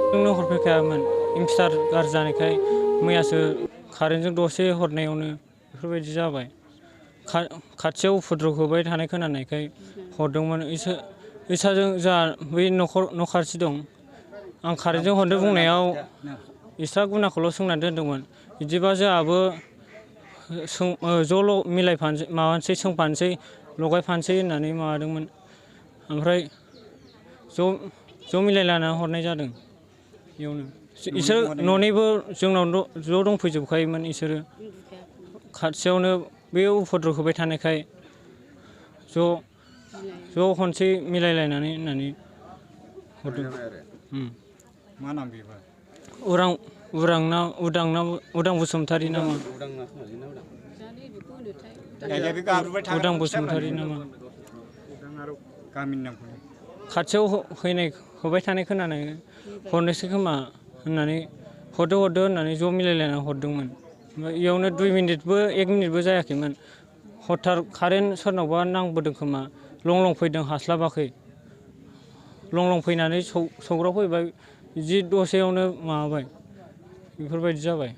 जोंनो हरफैखायामोन इमस्टार गाज्रि जानायखाय मैयासो कारेन्टजों दसे हरनायावनो बेफोरबायदि जाबाय। खाथियाव उपद्रब होबाय थानाय खोनानायखाय हरदोंमोन। इसाजों जोंहा बै न' खाथि दं। आं कारेन्टजों हरदो बुंनायाव इसा गुनाखौल' सोंनानै दोनदोंमोन। बिदिबा जोंहाबो ज' मिलायफानोसै माबानोसै सोंफानोसै लगायफानोसै होननानै माबादोंमोन। ओमफ्राय ज' मिलायलायनानै हरनाय जादों। बेयावनो इसोर न'निबो जोंनाव ज' दंफैजोबखायोमोन। इसोरो खाथियावनो बे उपद्रब होबाय थानायखाय ज' खनसे मिलायलायनानै होननानै हरदों। मा नाम बेबा? उदां बसुमतारी नामा? उदां बसुमतारी नामा? गामिनि नामखौ खाथियाव होबाय थानाय खोनानाय हरनोसै खोमा होननानै हरदो होननानै ज' मिलायलायनानै हरदोंमोन। ओमफ्राय इयावनो 2 मिनिटबो 1 मिनिटबो जायाखैमोन। हथार कारेन्ट सोरनावबा नांबोदों खोमा लं फैदों हास्लाबाखै। लं फैनानै सौग्राव फैबाय जि दसेयावनो माबाबाय बेफोरबायदि जाबाय।